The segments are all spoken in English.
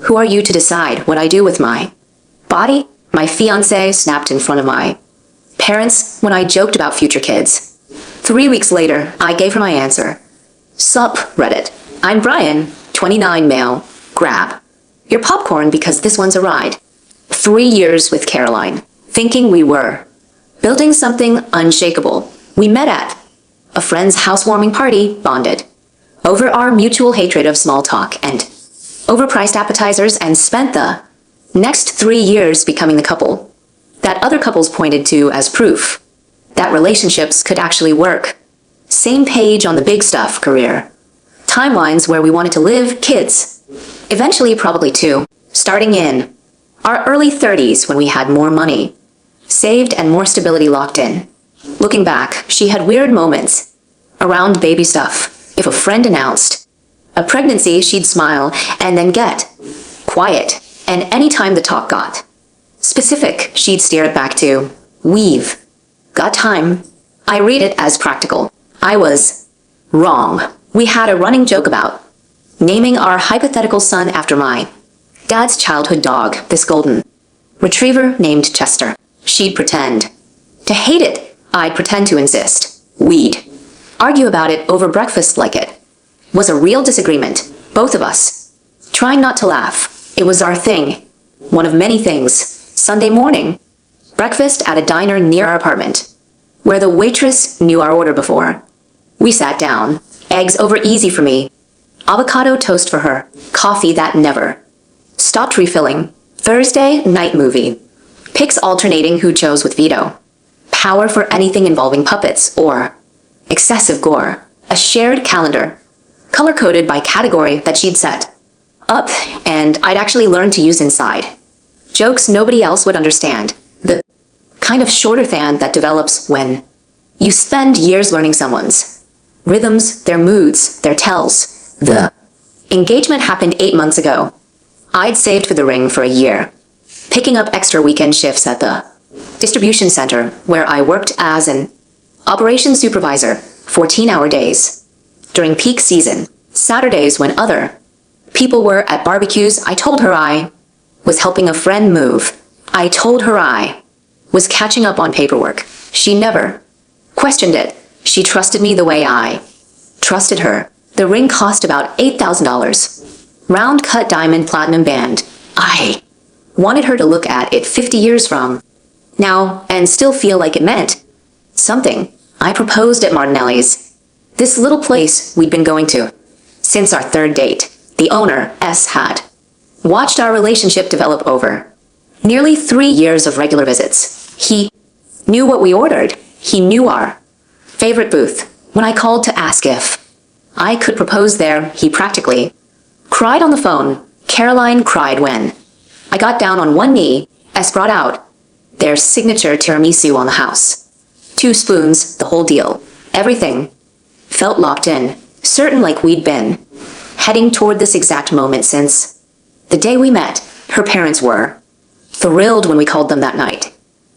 Who are you to decide what I do with my body? My fiancé snapped in front of my parents when I joked about future kids. 3 weeks later, I gave her my answer. Sup, Reddit. I'm Brian, 29 male. Grab your popcorn because this one's a ride. 3 years with Caroline, thinking we were building something unshakable. We met at a friend's housewarming party, bonded over our mutual hatred of small talk and overpriced appetizers, and spent the next 3 years becoming the couple that other couples pointed to as proof that relationships could actually work. Same page on the big stuff, career timelines where we wanted to live, kids, eventually probably two, starting in our early 30s when we had more money saved and more stability locked in. Looking back, she had weird moments around baby stuff. If a friend announced a pregnancy, she'd smile and then get quiet. And anytime the talk got specific, she'd steer it back to, we've got time. I read it as practical. I was wrong. We had a running joke about naming our hypothetical son after my dad's childhood dog, this golden retriever named Chester. She'd pretend to hate it. I'd pretend to insist. We'd argue about it over breakfast like it was a real disagreement. Both of us trying not to laugh. It was our thing. One of many things. Sunday morning, breakfast at a diner near our apartment, where the waitress knew our order before we sat down. Eggs over easy for me. Avocado toast for her. Coffee that never stopped refilling. Thursday, night movie. Picks alternating who chose with veto. Power for anything involving puppets or excessive gore. A shared calendar, color-coded by category that she'd set up, and I'd actually learned to use inside. Jokes nobody else would understand. The kind of shorthand that develops when you spend years learning someone's rhythms, their moods, their tells. The engagement happened 8 months ago. I'd saved for the ring for a year, picking up extra weekend shifts at the distribution center where I worked as an operations supervisor, 14-hour days. During peak season, Saturdays when other people were at barbecues, I told her I was helping a friend move. I told her I was catching up on paperwork. She never questioned it. She trusted me the way I trusted her. The ring cost about $8,000. Round cut diamond platinum band. I wanted her to look at it 50 years from now and still feel like it meant something. I proposed at Martinelli's, this little place we'd been going to since our third date. The owner, S, had watched our relationship develop over nearly 3 years of regular visits. He knew what we ordered. He knew our favorite booth. When I called to ask if I could propose there, he practically cried on the phone. Caroline cried when I got down on one knee. S brought out their signature tiramisu on the house. 2 spoons, the whole deal. Everything felt locked in, certain like we'd been heading toward this exact moment since the day we met. Her parents were thrilled when we called them that night.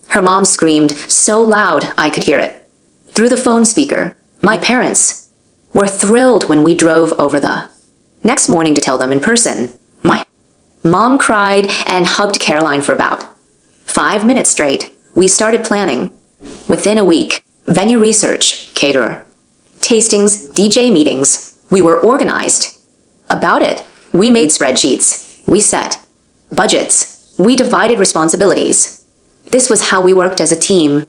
Her mom screamed so loud I could hear it through the phone speaker. My parents were thrilled when we drove over the next morning to tell them in person. My mom cried and hugged Caroline for about 5 minutes straight. We started planning. Within a week, venue research, caterer, tastings, DJ meetings. We were organized about it. We made spreadsheets. We set budgets. We divided responsibilities. This was how we worked as a team,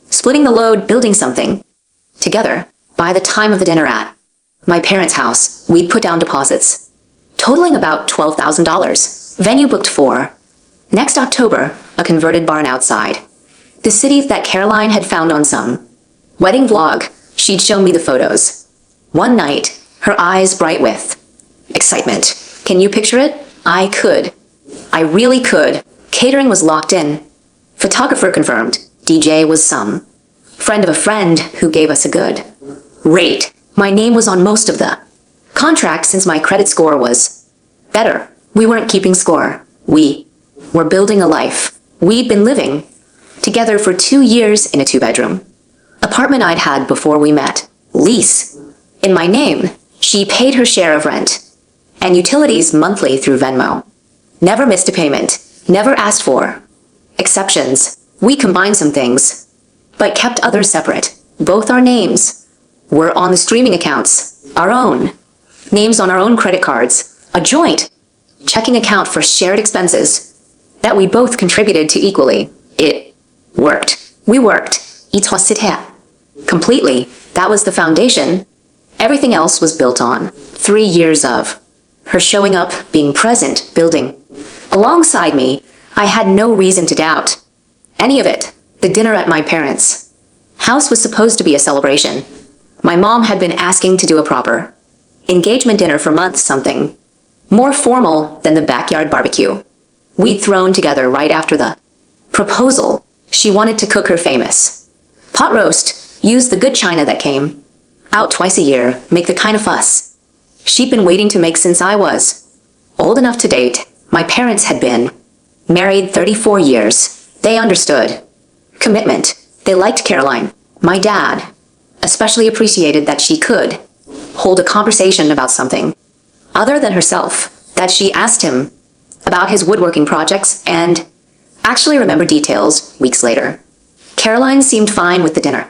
splitting the load, building something together. By the time of the dinner at my parents' house, we'd put down deposits, totaling about $12,000. Venue booked for next October, a converted barn outside the city that Caroline had found on some wedding vlog. She'd shown me the photos. One night, her eyes bright with excitement. Can you picture it? I could. I really could. Catering was locked in. Photographer confirmed. DJ was some friend of a friend who gave us a good rate. My name was on most of the contracts since my credit score was better. We weren't keeping score. We were building a life. We'd been living together for 2 years in a 2-bedroom apartment I'd had before we met. Lease in my name. She paid her share of rent and utilities monthly through Venmo. Never missed a payment. Never asked for. Exceptions. We combined some things, but kept others separate. Both our names were on the streaming accounts. Our own. Names on our own credit cards. A joint checking account for shared expenses that we both contributed to equally. It worked. We worked. Completely. That was the foundation. Everything else was built on 3 years of her showing up, being present, building. Alongside me, I had no reason to doubt any of it. The dinner at my parents' house was supposed to be a celebration. My mom had been asking to do a proper engagement dinner for months, something more formal than the backyard barbecue we'd thrown together right after the proposal. She wanted to cook her famous pot roast, use the good china that came out twice a year, make the kind of fuss she'd been waiting to make since I was old enough to date. My parents had been married 34 years. They understood commitment. They liked Caroline. My dad especially appreciated that she could hold a conversation about something other than herself, that she asked him about his woodworking projects and actually remembered details weeks later. Caroline seemed fine with the dinner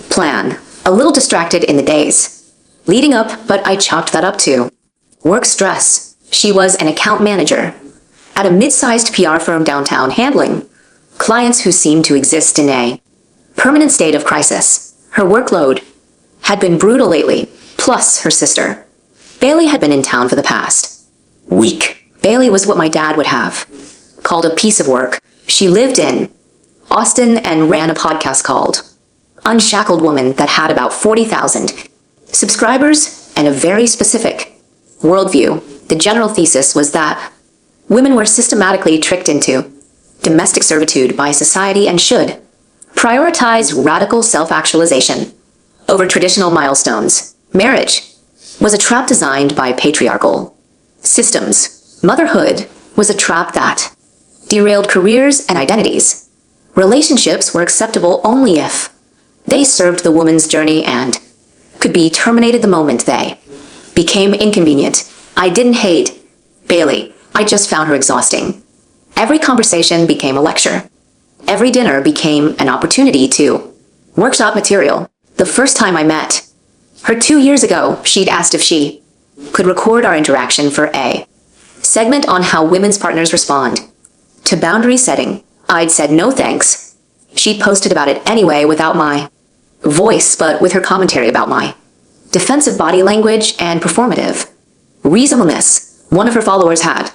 plan, a little distracted in the days leading up, but I chalked that up to work stress. She was an account manager at a mid-sized PR firm downtown, handling clients who seemed to exist in a permanent state of crisis. Her workload had been brutal lately, plus her sister Bailey had been in town for the past week. Bailey was what my dad would have called a piece of work. She lived in Austin and ran a podcast called Unshackled Woman that had about 40,000 subscribers and a very specific worldview. The general thesis was that women were systematically tricked into domestic servitude by society and should prioritize radical self-actualization over traditional milestones. Marriage was a trap designed by patriarchal systems. Motherhood was a trap that derailed careers and identities. Relationships were acceptable only if they served the woman's journey and could be terminated the moment they became inconvenient. I didn't hate Bailey. I just found her exhausting. Every conversation became a lecture. Every dinner became an opportunity to workshop material. The first time I met her 2 years ago, she'd asked if she could record our interaction for a segment on how women's partners respond to boundary setting. I'd said no thanks. She'd posted about it anyway without my voice, but with her commentary about my defensive body language and performative reasonableness. One of her followers had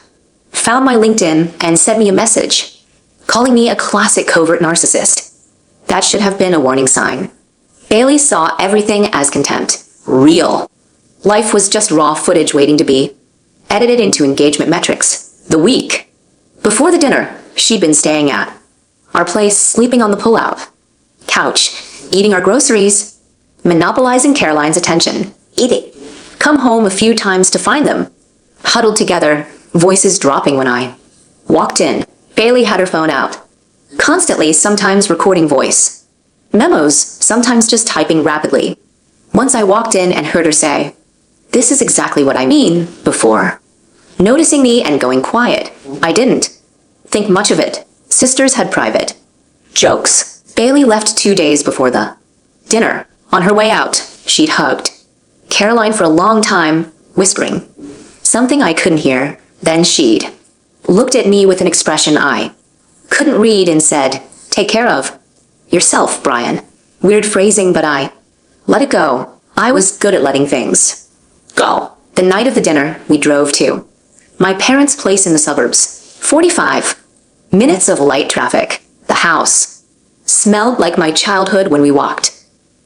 found my LinkedIn and sent me a message calling me a classic covert narcissist. That should have been a warning sign. Bailey saw everything as contempt. Real. Life was just raw footage waiting to be edited into engagement metrics. The week before the dinner, she'd been staying at our place, sleeping on the pull-out couch, eating our groceries, monopolizing Caroline's attention. Eating. Come home a few times to find them huddled together, voices dropping when I walked in. Bailey had her phone out, constantly, sometimes recording voice memos, sometimes just typing rapidly. Once I walked in and heard her say, "This is exactly what I mean," before noticing me and going quiet. I didn't think much of it. Sisters had private jokes. Bailey left 2 days before the dinner. On her way out, she'd hugged Caroline for a long time, whispering something I couldn't hear. Then she'd looked at me with an expression I couldn't read and said, "Take care of yourself, Brian." Weird phrasing, but I let it go. I was good at letting things go. The night of the dinner, we drove to my parents' place in the suburbs. 45 minutes of light traffic. The house smelled like my childhood when we walked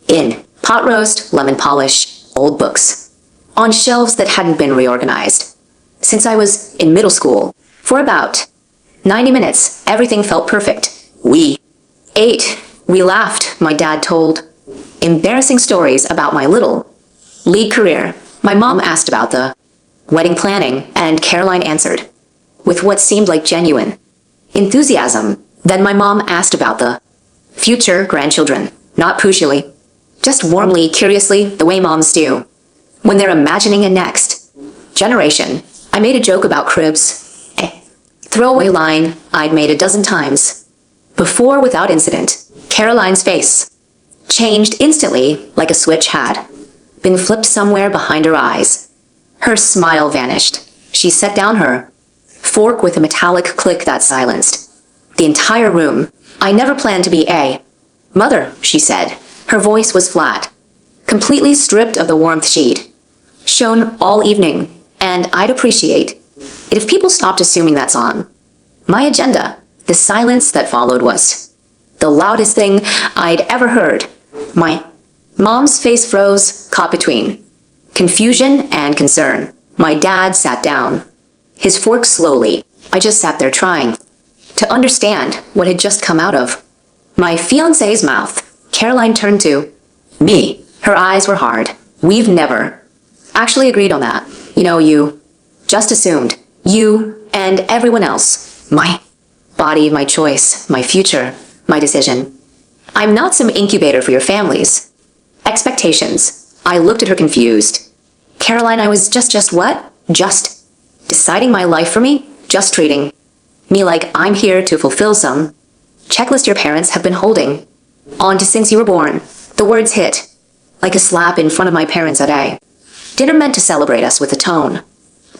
in. Pot roast, lemon polish, old books on shelves that hadn't been reorganized since I was in middle school. For about 90 minutes, everything felt perfect. We ate, we laughed. My dad told embarrassing stories about my little league career. My mom asked about the wedding planning, and Caroline answered with what seemed like genuine enthusiasm. Then my mom asked about the future grandchildren, not pushily, just warmly, curiously, the way moms do when they're imagining a next generation. I made a joke about cribs throwaway line I'd made a dozen times. Before without incident. Caroline's face changed instantly like a switch had been flipped somewhere behind her eyes. Her smile vanished. She set down her fork with a metallic click that silenced the entire room. I never planned to be a mother, she said. Her voice was flat, completely stripped of the warmth she'd shown all evening, and I'd appreciate it if people stopped assuming that's on my agenda. The silence that followed was the loudest thing I'd ever heard. My mom's face froze, caught between confusion and concern. My dad sat down, his fork slowly. I just sat there trying to understand what had just come out of my fiancé's mouth. Caroline turned to me. Her eyes were hard. We've never actually agreed on that. You just assumed. You and everyone else. My body, my choice, my future, my decision. I'm not some incubator for your family's expectations. I looked at her confused. Caroline, I was just what? Just deciding my life for me? Just treating me like I'm here to fulfill some checklist your parents have been holding on to since you were born. The words hit like a slap in front of my parents at a dinner meant to celebrate us with a tone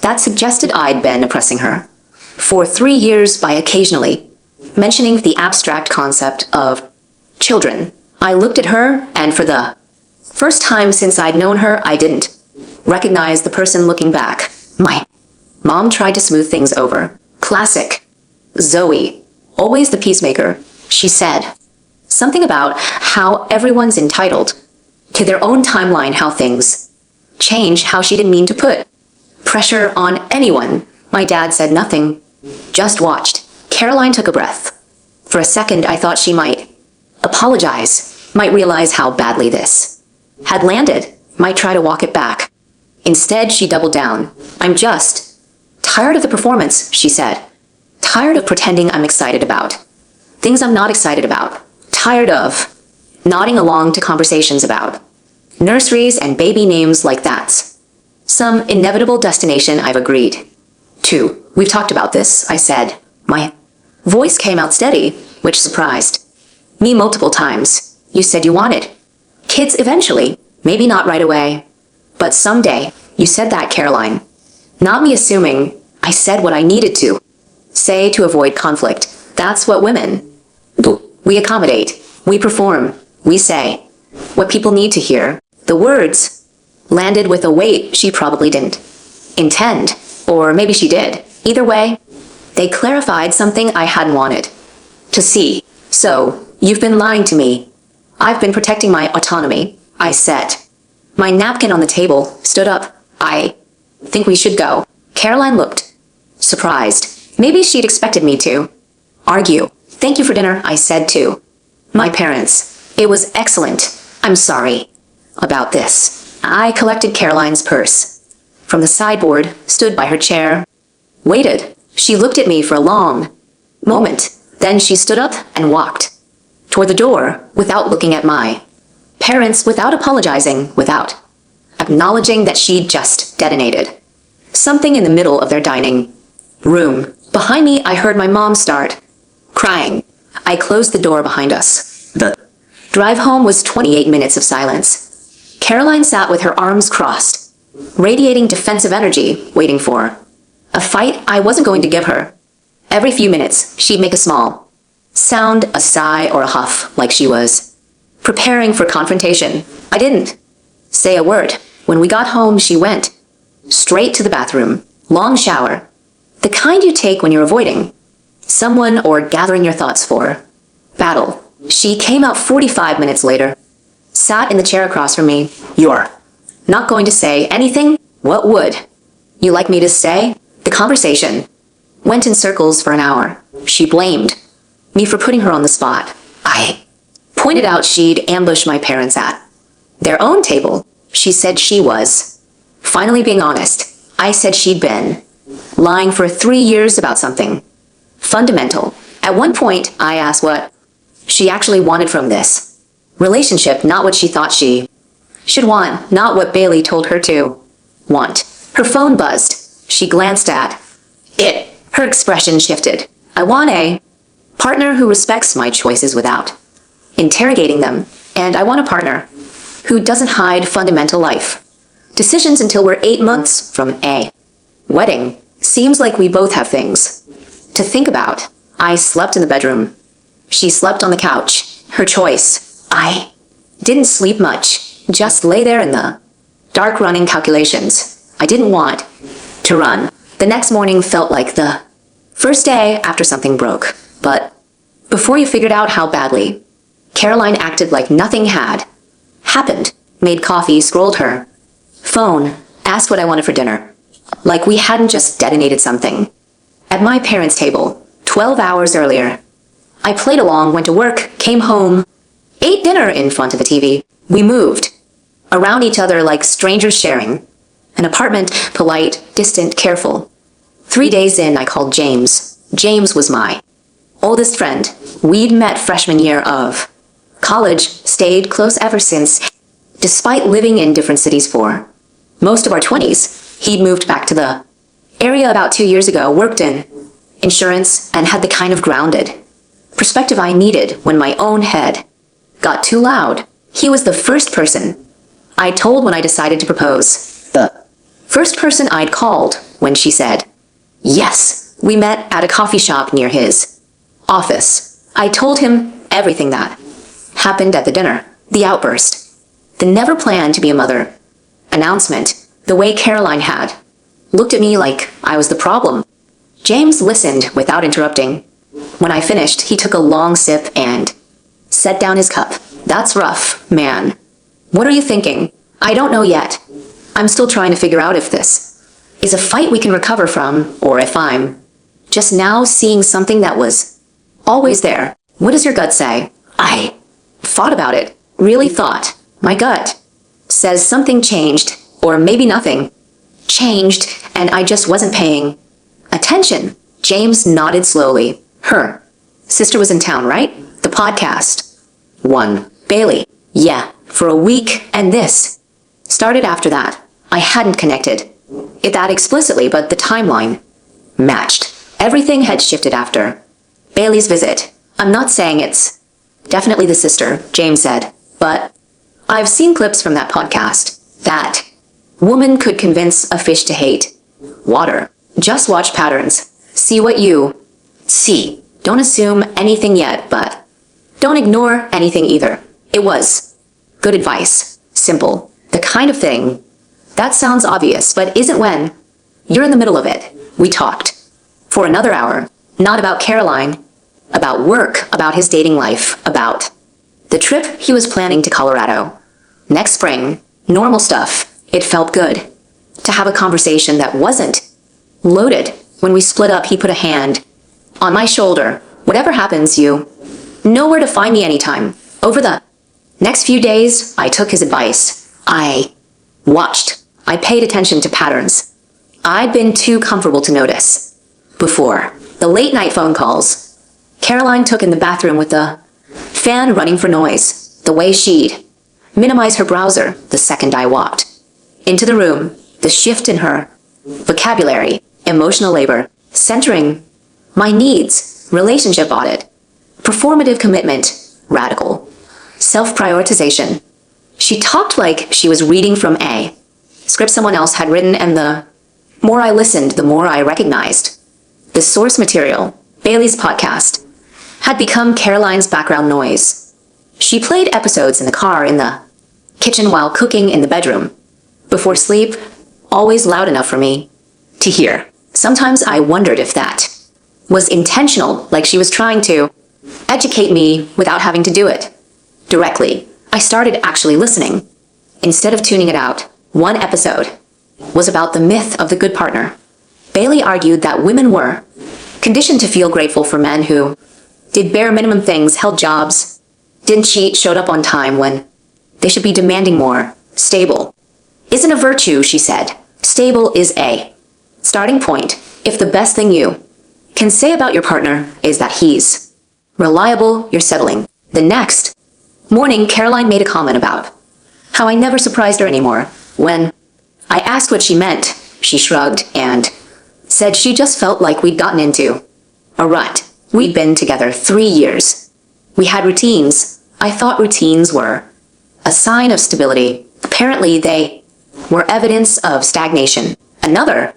that suggested I'd been oppressing her for 3 years by occasionally mentioning the abstract concept of children. I looked at her, and for the first time since I'd known her, I didn't recognize the person looking back. My mom tried to smooth things over. Classic Zoe, always the peacemaker, she said. Something about how everyone's entitled to their own timeline, how things change, how she didn't mean to put pressure on anyone. My dad said nothing, just watched. Caroline took a breath. For a second, I thought she might apologize, might realize how badly this had landed, might try to walk it back. Instead, she doubled down. I'm just tired of the performance, she said. Tired of pretending I'm excited about things I'm not excited about. Tired of nodding along to conversations about nurseries and baby names like that's some inevitable destination I've agreed to. We've talked about this, I said. My voice came out steady, which surprised me multiple times. You said you wanted kids eventually, maybe not right away, but someday. You said that, Caroline. Not me assuming. I said what I needed to say to avoid conflict. That's what women do. We accommodate. We perform. We say what people need to hear. The words landed with a weight she probably didn't intend, or maybe she did. Either way, they clarified something I hadn't wanted to see. So, you've been lying to me. I've been protecting my autonomy. I said. My napkin on the table stood up. I think we should go. Caroline looked surprised. Maybe she'd expected me to argue. Thank you for dinner, I said to my parents. It was excellent. I'm sorry about this. I collected Caroline's purse from the sideboard, stood by her chair, waited. She looked at me for a long moment. Then she stood up and walked toward the door without looking at my parents, without apologizing, without acknowledging that she'd just detonated something in the middle of their dining room. Behind me, I heard my mom start crying. I closed the door behind us. The drive home was 28 minutes of silence. Caroline sat with her arms crossed, radiating defensive energy, waiting for a fight I wasn't going to give her. Every few minutes, she'd make a small sound, a sigh or a huff, like she was preparing for confrontation. I didn't say a word. When we got home, she went straight to the bathroom. Long shower. The kind you take when you're avoiding someone or gathering your thoughts for battle. She came out 45 minutes later, sat in the chair across from me. You're not going to say anything? What would you like me to say? The conversation went in circles for an hour. She blamed me for putting her on the spot. I pointed out she'd ambushed my parents at their own table. She said she was finally being honest. I said she'd been lying for 3 years about something fundamental. At one point, I asked what she actually wanted from this relationship, not what she thought she should want, not what Bailey told her to want. Her phone buzzed. She glanced at it. Her expression shifted. I want a partner who respects my choices without interrogating them, and I want a partner who doesn't hide fundamental life decisions until we're 8 months from a wedding. Seems like we both have things to think about. I slept in the bedroom. She slept on the couch. Her choice. I didn't sleep much. Just lay there in the dark running calculations. I didn't want to run. The next morning felt like the first day after something broke. But before you figured out how badly, Caroline acted like nothing had happened. Made coffee, scrolled her phone, asked what I wanted for dinner. Like we hadn't just detonated something. At my parents' table, 12 hours earlier, I played along, went to work, came home, ate dinner in front of the TV. We moved around each other like strangers sharing an apartment, polite, distant, careful. 3 days in, I called James. James was my oldest friend. We'd met freshman year of college, stayed close ever since, despite living in different cities for most of our 20s. He'd moved back to the area about 2 years ago, worked in insurance, and had the kind of grounded perspective I needed when my own head got too loud. He was the first person I told when I decided to propose. The first person I'd called when she said yes. We met at a coffee shop near his office. I told him everything that happened at the dinner, the outburst, the never planned to be a mother announcement, the way Caroline had looked at me like I was the problem. James listened without interrupting. When I finished, he took a long sip and set down his cup. That's rough, man. What are you thinking? I don't know yet. I'm still trying to figure out if this is a fight we can recover from, or if I'm just now seeing something that was always there. What does your gut say? I thought about it, really thought. My gut says something changed, or maybe nothing changed, and I just wasn't paying attention. James nodded slowly. Her sister was in town, right? The podcast one. Bailey. Yeah, for a week, and this started after that. I hadn't connected it that explicitly, but the timeline matched. Everything had shifted after Bailey's visit. I'm not saying it's definitely the sister, James said, but I've seen clips from that podcast. That woman could convince a fish to hate water. Just watch patterns. See what you see. Don't assume anything yet, but don't ignore anything either. It was good advice. Simple. The kind of thing that sounds obvious, but isn't when you're in the middle of it. We talked for another hour, not about Caroline, about work, about his dating life, about the trip he was planning to Colorado next spring. Normal stuff. It felt good to have a conversation that wasn't loaded. When we split up, he put a hand on my shoulder. Whatever happens, you know where to find me anytime. Over the next few days, I took his advice. I watched. I paid attention to patterns I'd been too comfortable to notice before. The late night phone calls Caroline took in the bathroom with the fan running for noise. The way she'd minimize her browser the second I walked into the room. The shift in her vocabulary, emotional labor, centering my needs, relationship audit, performative commitment, radical self-prioritization. She talked like she was reading from a script someone else had written, and the more I listened, the more I recognized the source material. Bailey's podcast had become Caroline's background noise. She played episodes in the car, in the kitchen, while cooking, in the bedroom, before sleep, always loud enough for me to hear. Sometimes I wondered if that was intentional, like she was trying to educate me without having to do it directly. I started actually listening instead of tuning it out. One episode was about the myth of the good partner. Bailey argued that women were conditioned to feel grateful for men who did bare minimum things, held jobs, didn't cheat, showed up on time, when they should be demanding more. Stable isn't a virtue, she said. Stable is a starting point. If the best thing you can say about your partner is that he's reliable, you're settling. The next morning, Caroline made a comment about how I never surprised her anymore. When I asked what she meant, she shrugged and Said she just felt like we'd gotten into a rut. We'd been together 3 years. We had routines. I thought routines were a sign of stability. Apparently, they were evidence of stagnation. Another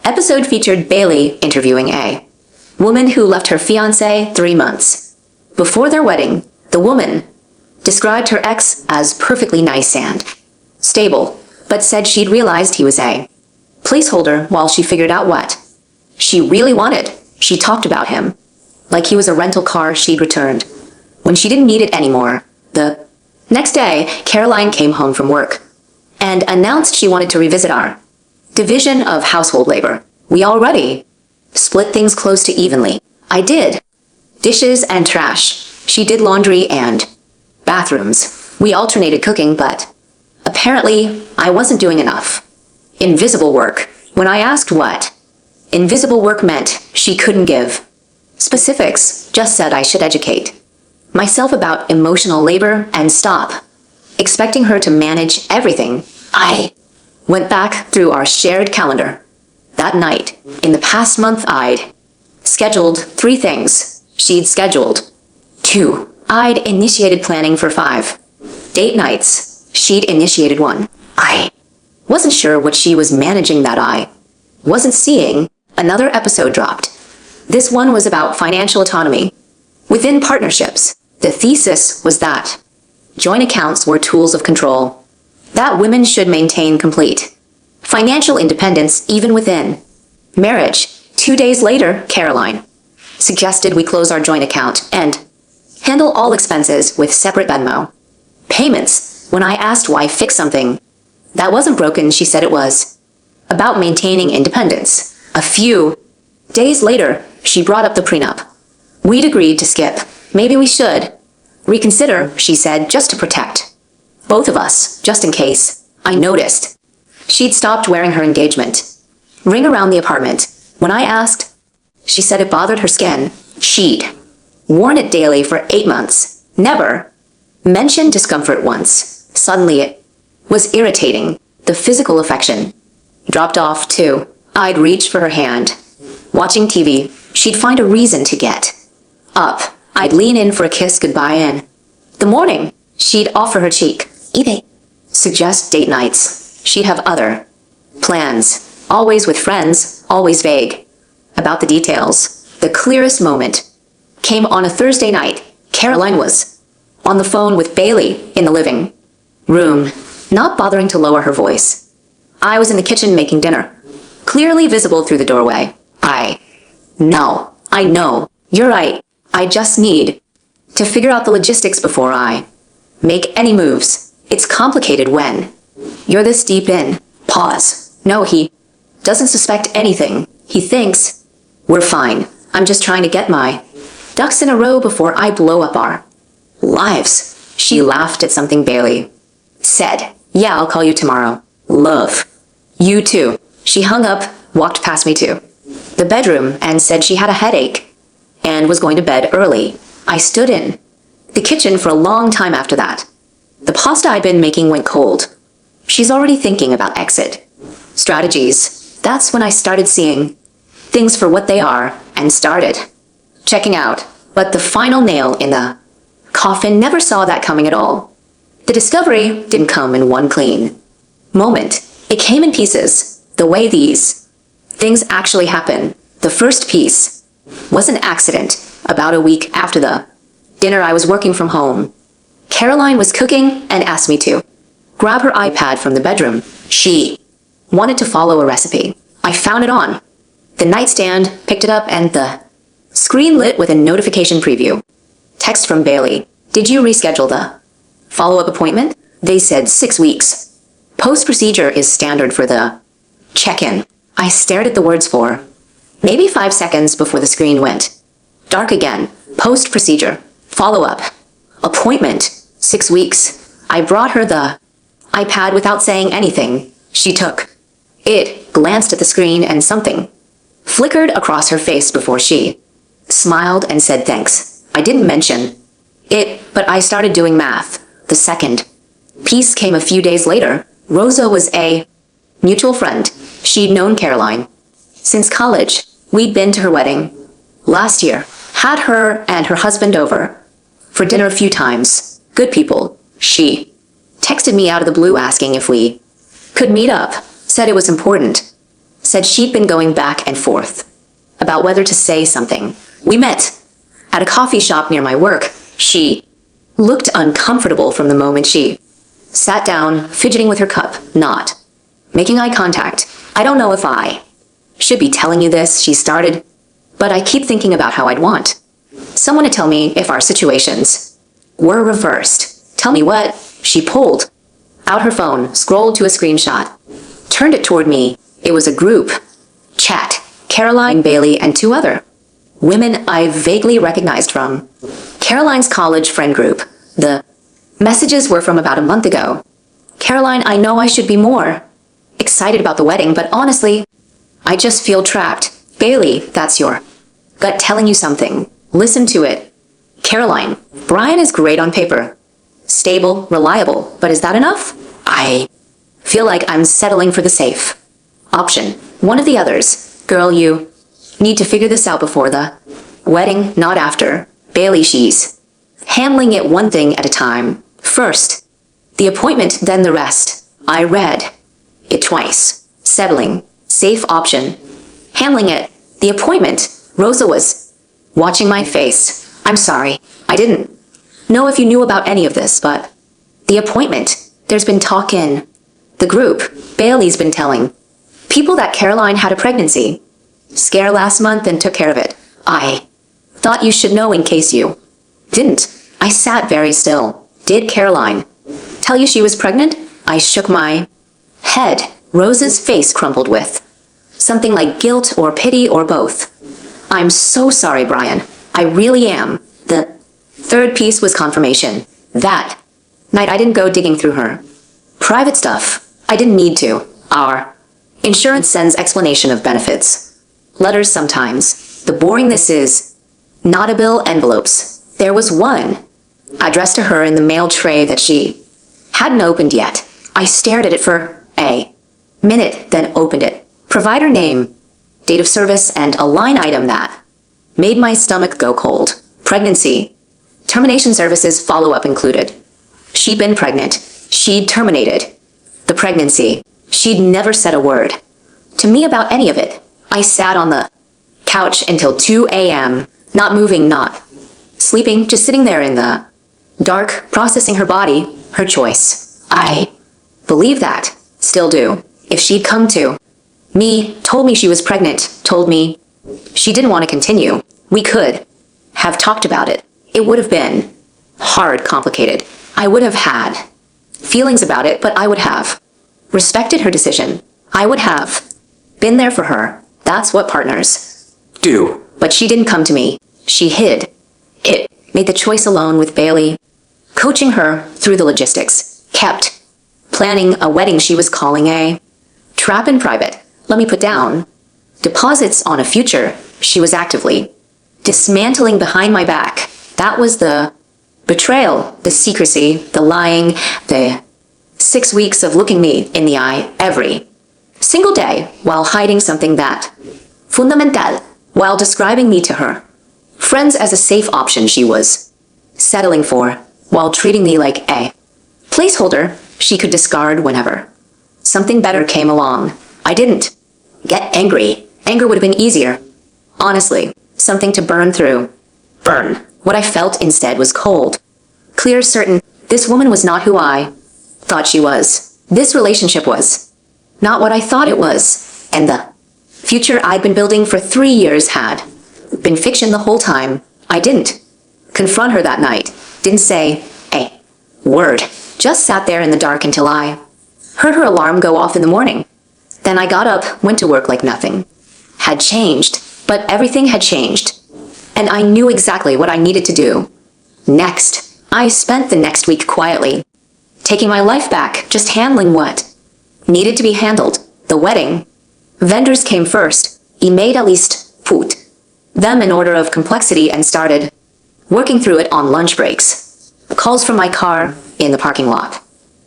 episode featured Bailey interviewing a woman who left her fiancé 3 months before their wedding. The woman described her ex as perfectly nice and stable, but said she'd realized he was a placeholder while she figured out what she really wanted. She talked about him like he was a rental car she'd returned when she didn't need it anymore. The next day, Caroline came home from work and announced she wanted to revisit our division of household labor. We already split things close to evenly. I did dishes and trash. She did laundry and bathrooms. We alternated cooking, but apparently I wasn't doing enough. Invisible work. When I asked what invisible work meant, she couldn't give specifics, just said I should educate myself about emotional labor and stop expecting her to manage everything. I went back through our shared calendar. That night, in the past month, I'd scheduled 3 things. She'd scheduled 2. I'd initiated planning for 5 date nights. She'd initiated 1. I wasn't sure what she was managing that I wasn't seeing. Another episode dropped. This one was about financial autonomy within partnerships. The thesis was that joint accounts were tools of control, that women should maintain complete financial independence even within marriage. 2 days later, Caroline suggested we close our joint account and handle all expenses with separate Venmo payments. When I asked why fix something that wasn't broken, she said it was about maintaining independence. A few days later, she brought up the prenup we'd agreed to skip. Maybe we should reconsider, she said, just to protect both of us, just in case. I noticed she'd stopped wearing her engagement ring around the apartment. When I asked, she said it bothered her skin. She'd worn it daily for 8 months, never mentioned discomfort once. Suddenly it was irritating. The physical affection dropped off too. I'd reach for her hand. Watching TV, she'd find a reason to get up. I'd lean in for a kiss goodbye in the morning. She'd offer her cheek. Either suggest date nights. She'd have other plans, always with friends, always vague about the details. The clearest moment came on a Thursday night. Caroline was on the phone with Bailey in the living room, not bothering to lower her voice. I was in the kitchen making dinner, clearly visible through the doorway. I know, you're right. I just need to figure out the logistics before I make any moves. It's complicated when you're this deep in. Pause. No, he doesn't suspect anything. He thinks we're fine. I'm just trying to get my ducks in a row before I blow up our lives. She laughed at something Bailey said. Yeah, I'll call you tomorrow. Love. You too. She hung up, walked past me to the bedroom, and said she had a headache and was going to bed early. I stood in the kitchen for a long time after that. The pasta I'd been making went cold. She's already thinking about exit strategies. That's when I started seeing things for what they are and started checking out. But the final nail in the coffin, never saw that coming at all. The discovery didn't come in one clean moment. It came in pieces, the way these things actually happen. The first piece was an accident. About a week after the dinner, I was working from home. Caroline was cooking and asked me to grab her iPad from the bedroom. She wanted to follow a recipe. I found it on the nightstand, picked it up, and the screen lit with a notification preview. Text from Bailey. Did you reschedule the follow-up appointment? They said 6 weeks. Post-procedure is standard for the check-in. I stared at the words for maybe 5 seconds before the screen went dark again. Post-procedure. Follow-up. Appointment. 6 weeks. I brought her the iPad without saying anything. She took it, glanced at the screen, and something flickered across her face before she smiled and said thanks. I didn't mention it, but I started doing math. The second piece came a few days later. Rosa was a mutual friend. She'd known Caroline Since college, we'd been to her wedding. Last year, had her and her husband over. For dinner a few times. Good people. She texted me out of the blue asking if we could meet up. Said it was important. Said she'd been going back and forth about whether to say something. We met at a coffee shop near my work. She looked uncomfortable from the moment she sat down, fidgeting with her cup, not making eye contact. I don't know if I should be telling you this, she started, but I keep thinking about how I'd want someone to tell me if our situations were reversed. Tell me what? She pulled out her phone, scrolled to a screenshot, turned it toward me. It was a group chat. Caroline, Bailey, and two other women I vaguely recognized from Caroline's college friend group. The messages were from about a month ago. Caroline, I know I should be more excited about the wedding, but honestly, I just feel trapped. Bailey, that's your gut telling you something. Listen to it. Caroline, Brian is great on paper. Stable, reliable, but is that enough? I feel like I'm settling for the safe option. One of the others. Girl, you need to figure this out before the wedding, not after. Bailey, she's handling it one thing at a time. First, the appointment, then the rest. I read it twice. Settling, safe option. Handling it, the appointment. Rosa was watching my face. I'm sorry, I didn't know if you knew about any of this, but the appointment, there's been talk in the group. Bailey's been telling people that Caroline had a pregnancy scare last month and took care of it. I thought you should know in case you didn't. I sat very still. Did Caroline tell you she was pregnant? I shook my head. Rose's face crumpled with something like guilt or pity or both. I'm so sorry, Brian. I really am. The third piece was confirmation. That night I didn't go digging through her private stuff. I didn't need to. Our insurance sends explanation of benefits letters sometimes. The boringness is not a bill envelopes. There was one addressed to her in the mail tray that she hadn't opened yet. I stared at it for a minute, then opened it. Provider name, date of service, and a line item that made my stomach go cold. Pregnancy. Termination services follow-up included. She'd been pregnant. She'd terminated the pregnancy. She'd never said a word to me about any of it. I sat on the couch until 2 a.m., not moving, not sleeping, just sitting there in the dark, processing her body, her choice. I believe that, still do. If she'd come to me, told me she was pregnant, told me she didn't want to continue, we could have talked about it. It would have been hard, complicated. I would have had feelings about it, but I would have respected her decision. I would have been there for her. That's what partners do. But she didn't come to me. She hid it. Made the choice alone with Bailey, coaching her through the logistics. Kept planning a wedding she was calling a trap in private. Let me put down deposits on a future she was actively dismantling behind my back. That was the betrayal, the secrecy, the lying, the 6 weeks of looking me in the eye every single day while hiding something that fundamental, while describing me to her friends as a safe option she was settling for, while treating me like a placeholder she could discard whenever something better came along. I didn't get angry. Anger would have been easier. Honestly, something to burn through. Burn. What I felt instead was cold. Clear, certain. This woman was not who I thought she was. This relationship was not what I thought it was. And the future I'd been building for 3 years had been fiction the whole time. I didn't confront her that night. Didn't say a word. Just sat there in the dark until I heard her alarm go off in the morning. Then I got up, went to work like nothing had changed, but everything had changed. And I knew exactly what I needed to do next. I spent the next week quietly, taking my life back, just handling what needed to be handled. The wedding. Vendors came first. He made at least put them in order of complexity and started working through it on lunch breaks. Calls from my car in the parking lot,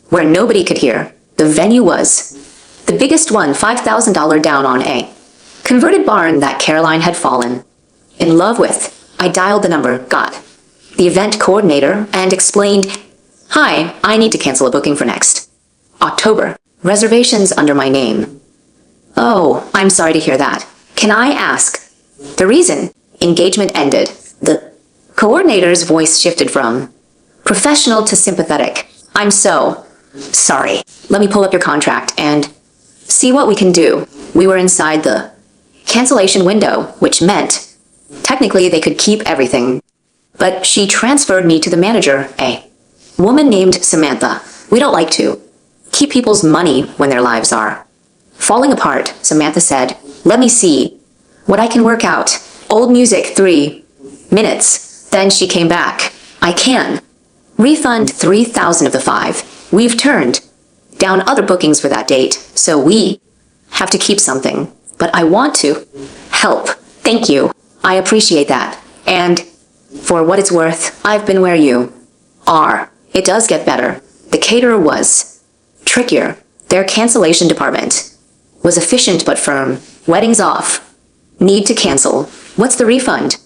where nobody could hear. The venue was the biggest one, $5,000 down on a Converted barn that Caroline had fallen in love with. I dialed the number, got the event coordinator, and explained, "Hi, I need to cancel a booking for next October. Reservations under my name." "Oh, I'm sorry to hear that. Can I ask the reason?" Engagement ended. The coordinator's voice shifted from professional to sympathetic. "I'm so sorry. Let me pull up your contract and see what we can do." We were inside the cancellation window, which meant technically they could keep everything. But she transferred me to the manager, a woman named Samantha. "We don't like to keep people's money when their lives are falling apart," Samantha said. "Let me see what I can work out." Old music, 3 minutes. Then she came back. "I can refund 3,000 of the 5. We've turned down other bookings for that date, so we have to keep something. But I want to help. Thank you. I appreciate that. And for what it's worth, I've been where you are." It does get better. The caterer was trickier. Their cancellation department was efficient but firm. "Weddings off. Need to cancel. What's the refund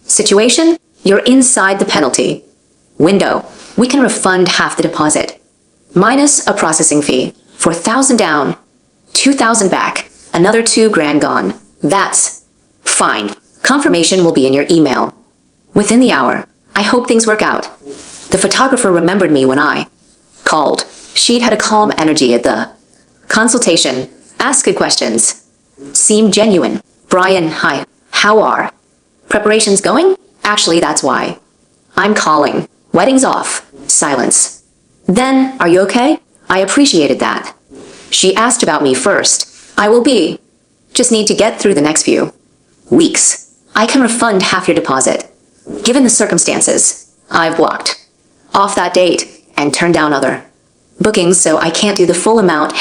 situation?" "You're inside the penalty window. We can refund half the deposit, minus a processing fee. 4,000 down, 2,000 back, another 2 grand gone." "That's fine. Confirmation will be in your email within the hour. I hope things work out." The photographer remembered me when I called. She'd had a calm energy at the consultation. Asked good questions. Seemed genuine. "Brian, hi. How are preparations going?" "Actually, that's why I'm calling. Weddings off." Silence. "Then, are you okay?" I appreciated that. She asked about me first. "I will be. Just need to get through the next few weeks. I can refund half your deposit. Given the circumstances, I've blocked off that date and turned down other bookings, so I can't do the full amount,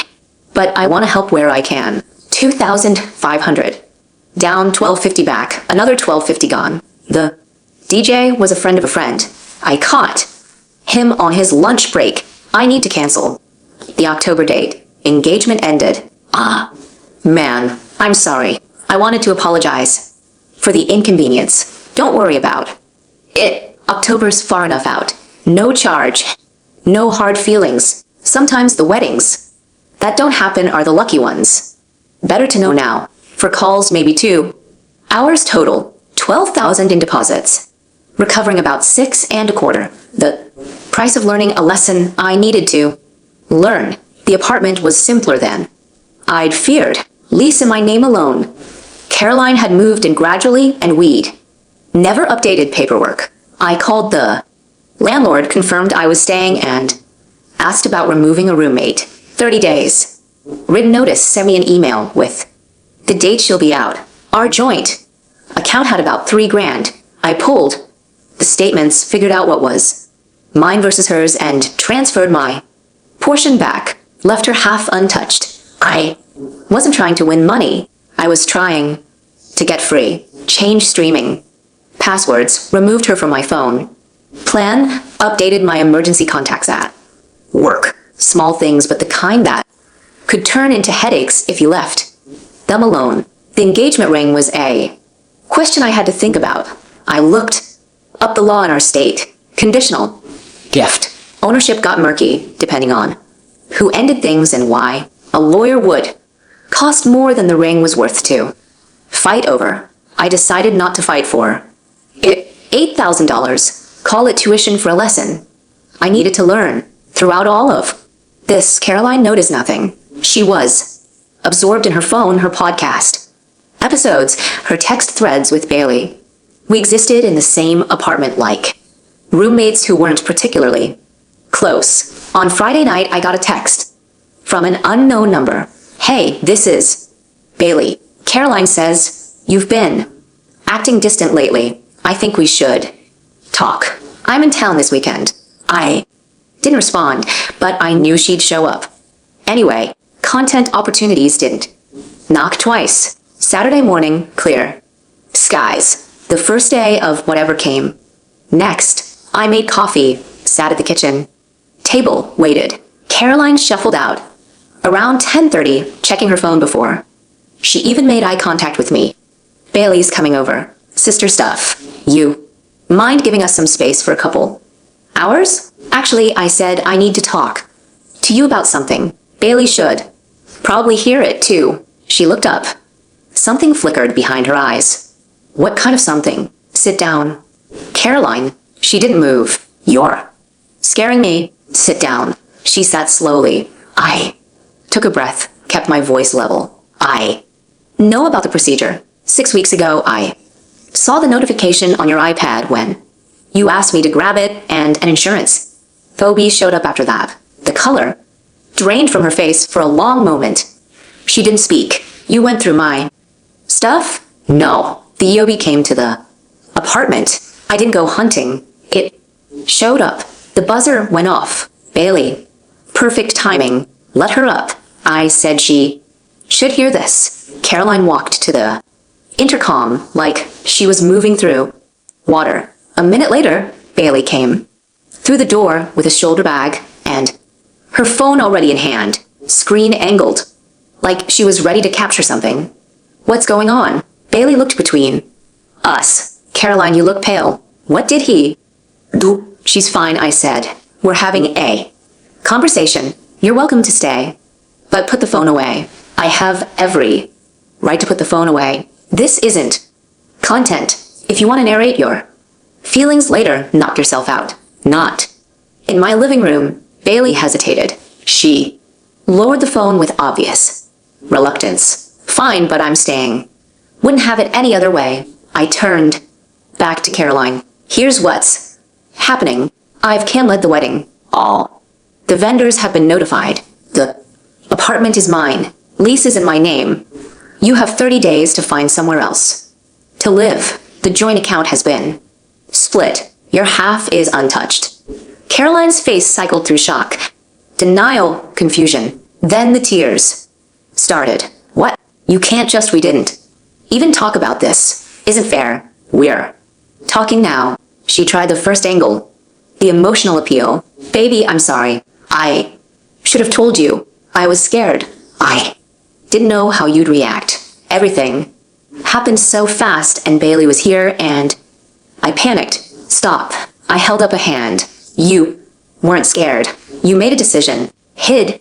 but I want to help where I can." 2,500. Down, 1,250 back, another 1,250 gone. The DJ was a friend of a friend. I caught him on his lunch break. "I need to cancel the October date. Engagement ended." "Ah, man, I'm sorry. I wanted to apologize for the inconvenience." "Don't worry about it. October's far enough out. No charge. No hard feelings. Sometimes the weddings that don't happen are the lucky ones. Better to know now. For calls, maybe 2 hours total. 12,000 in deposits. Recovering about 6 and a quarter. The price of learning a lesson I needed to learn. The apartment was simpler than I'd feared. Lease in my name alone. Caroline had moved in gradually, and we'd never updated paperwork. I called the landlord, confirmed I was staying, and asked about removing a roommate. 30 days. Written notice, sent me an email with the date she'll be out. Our joint account had about 3 grand. I pulled the statements, figured out what was mine versus hers, and transferred my portion back. Left her half untouched. I wasn't trying to win money. I was trying to get free. Changed streaming passwords, removed her from my phone. Plan, updated my emergency contacts at work. Small things, but the kind that could turn into headaches if you left them alone. The engagement ring was a question I had to think about. I looked up the law in our state. Conditional gift ownership got murky, depending on who ended things and why. A lawyer would cost more than the ring was worth to fight over. I decided not to fight for it. $8,000. Call it tuition for a lesson I needed to learn. Throughout all of this, Caroline noticed nothing. She was absorbed in her phone, her podcast episodes, her text threads with Bailey. We existed in the same apartment like roommates who weren't particularly close. On Friday night, I got a text from an unknown number. "Hey, this is Bailey. Caroline says you've been acting distant lately. I think we should talk. I'm in town this weekend." I didn't respond, but I knew she'd show up. Anyway, content opportunities didn't knock twice. Saturday morning, clear skies. The first day of whatever came next. I made coffee, sat at the kitchen table, waited. Caroline shuffled out around 10:30, checking her phone before She even made eye contact with me. Bailey's coming over. Sister stuff. You mind giving us some space for a couple hours? Actually, I said I need to talk to you about something. Bailey should probably hear it too. She looked up. Something flickered behind her eyes. What kind of something? Sit down. Caroline. She didn't move. You're scaring me. Sit down. She sat slowly. I took a breath, kept my voice level. I know about the procedure. 6 weeks ago, I saw the notification on your iPad when you asked me to grab it, and an insurance phobia showed up after that. The color drained from her face for a long moment. She didn't speak. You went through my stuff? No. The EOB came to the apartment. I didn't go hunting. It showed up. The buzzer went off. Bailey. Perfect timing. Let her up. I said she should hear this. Caroline walked to the intercom like she was moving through water. A minute later, Bailey came through the door with a shoulder bag and her phone already in hand, screen angled, like she was ready to capture something. What's going on? Bailey looked between us. Caroline, you look pale. What did he do? She's fine, I said. We're having a conversation. You're welcome to stay, but put the phone away. I have every right to put the phone away. This isn't content. If you want to narrate your feelings later, knock yourself out. Not. In my living room, Bailey hesitated. She lowered the phone with obvious reluctance. Fine, but I'm staying. Wouldn't have it any other way. I turned back to Caroline. Here's what's happening. I've can-led the wedding. All the vendors have been notified. The apartment is mine. Lease is in my name. You have 30 days to find somewhere else to live. The joint account has been split. Your half is untouched. Caroline's face cycled through shock, denial, confusion. Then the tears started. What? You can't just we didn't even talk about this. Isn't fair. We're talking now. She tried the first angle. The emotional appeal. Baby, I'm sorry. I should have told you. I was scared. I didn't know how you'd react. Everything happened so fast and Bailey was here and I panicked. Stop. I held up a hand. You weren't scared. You made a decision. Hid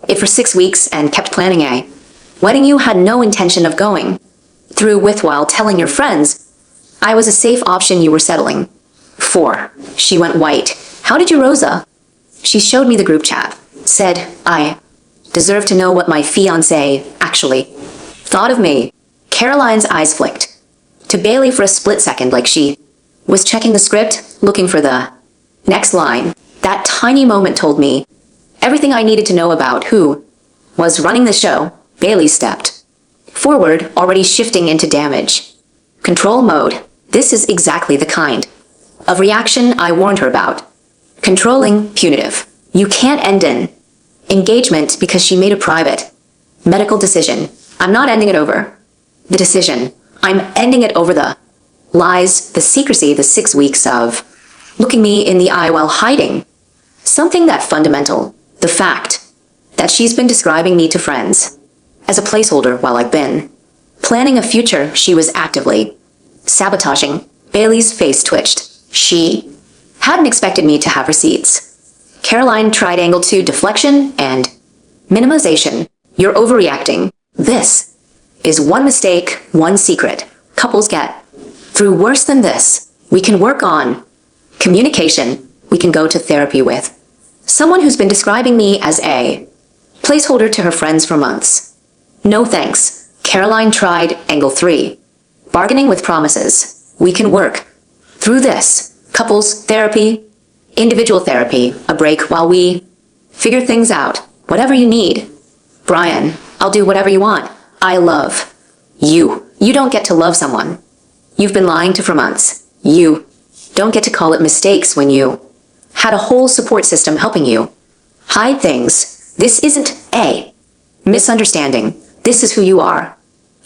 it for 6 weeks and kept planning a wedding you had no intention of going through with while telling your friends I was a safe option you were settling for. She went white. How did you, Rosa? She showed me the group chat. Said I deserve to know what my fiancé actually thought of me. Caroline's eyes flicked to Bailey for a split second like she was checking the script, looking for the next line. That tiny moment told me everything I needed to know about who was running the show. Bailey stepped forward, already shifting into damage control mode. This is exactly the kind of reaction I warned her about. Controlling, punitive. You can't end an engagement because she made a private medical decision. I'm not ending it over the decision. I'm ending it over the lies, the secrecy, the 6 weeks of looking me in the eye while hiding something that fundamental. The fact that she's been describing me to friends as a placeholder while I've been planning a future she was actively sabotaging. Bailey's face twitched. She hadn't expected me to have receipts. Caroline tried angle 2 deflection and minimization. You're overreacting. This is one mistake, one secret couples get through worse than this. We can work on communication. We can go to therapy with someone who's been describing me as a placeholder to her friends for months. No thanks. Caroline tried angle 3. Bargaining with promises. We can work through this. Couples therapy, individual therapy, a break while we figure things out. Whatever you need. Brian, I'll do whatever you want. I love you. You don't get to love someone you've been lying to for months. You don't get to call it mistakes when you had a whole support system helping you hide things. This isn't a misunderstanding. This is who you are.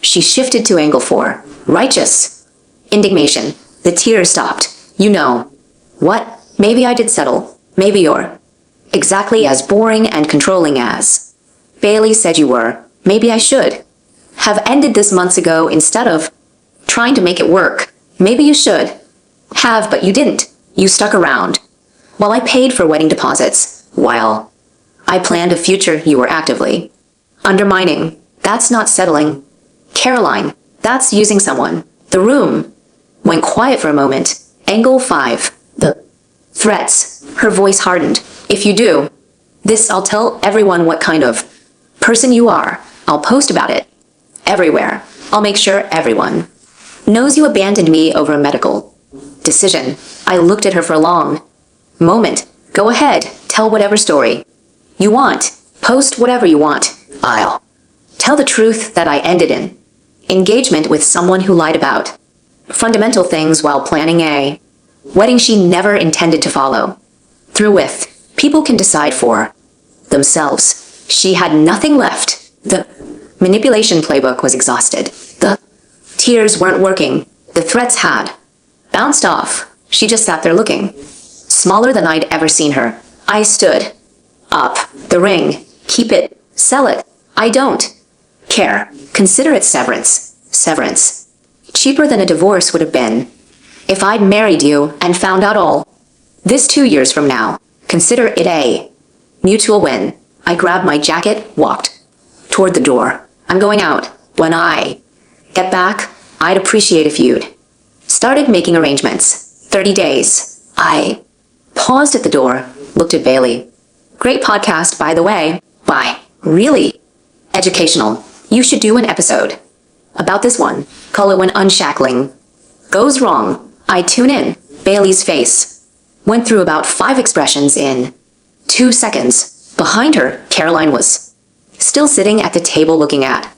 She shifted to angle 4. Righteous indignation. The tears stopped. You know what? Maybe I did settle. Maybe you're exactly as boring and controlling as Bailey said you were. Maybe I should have ended this months ago instead of trying to make it work. Maybe you should have, but you didn't. You stuck around. While I paid for wedding deposits, while I planned a future you were actively undermining. That's not settling. Caroline, that's using someone. The room went quiet for a moment. Angle 5. The threats. Her voice hardened. If you do this, I'll tell everyone what kind of person you are. I'll post about it everywhere. I'll make sure everyone knows you abandoned me over a medical decision. I looked at her for a long moment. Go ahead, tell whatever story you want. Post whatever you want. I'll tell the truth that I ended an engagement with someone who lied about fundamental things while planning a wedding she never intended to follow through with. People can decide for themselves. She had nothing left. The manipulation playbook was exhausted. The tears weren't working. The threats had bounced off. She just sat there looking smaller than I'd ever seen her. I stood up. The ring. Keep it. Sell it. I don't care. Consider it severance. Severance. Cheaper than a divorce would have been if I'd married you and found out all this 2 years from now. Consider it a mutual win. I grabbed my jacket, walked toward the door. I'm going out. When I get back, I'd appreciate if you'd started making arrangements. 30 days. I paused at the door, looked at Bailey. Great podcast, by the way. Bye. Really educational. You should do an episode about this one. Call it when unshackling goes wrong. I tune in. Bailey's face went through about 5 expressions in 2 seconds. Behind her, Caroline was still sitting at the table looking at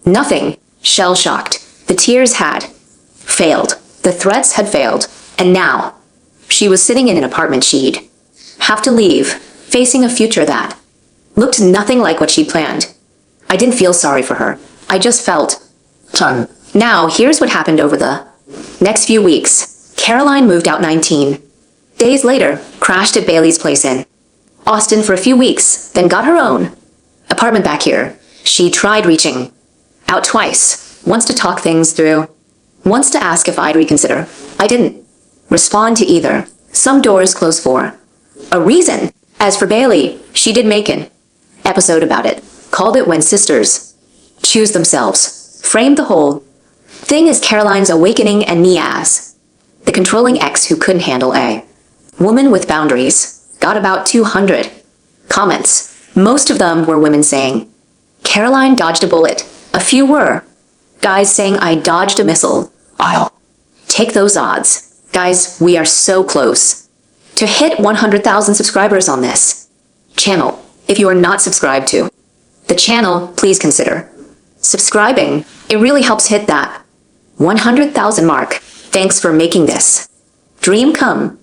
nothing. Shell-shocked. The tears had failed. The threats had failed. And now, she was sitting in an apartment she'd have to leave, facing a future that looked nothing like what she'd planned. I didn't feel sorry for her. I just felt done. Now, here's what happened over the next few weeks. Caroline moved out 19 days later, crashed at Bailey's place in Austin for a few weeks, then got her own apartment back here. She tried reaching out twice, once to talk things through, once to ask if I'd reconsider. I didn't respond to either. Some doors closed for a reason. As for Bailey, she did make an episode about it, called it When Sisters Choose Themselves, framed the whole thing as Caroline's awakening and me as the controlling ex who couldn't handle a woman with boundaries. Got about 200 comments. Most of them were women saying Caroline dodged a bullet. A few were guys saying I dodged a missile. I'll take those odds. Guys, we are so close to hit 100,000 subscribers on this channel. If you are not subscribed to the channel, please consider subscribing. It really helps hit that 100,000 mark. Thanks for making this dream come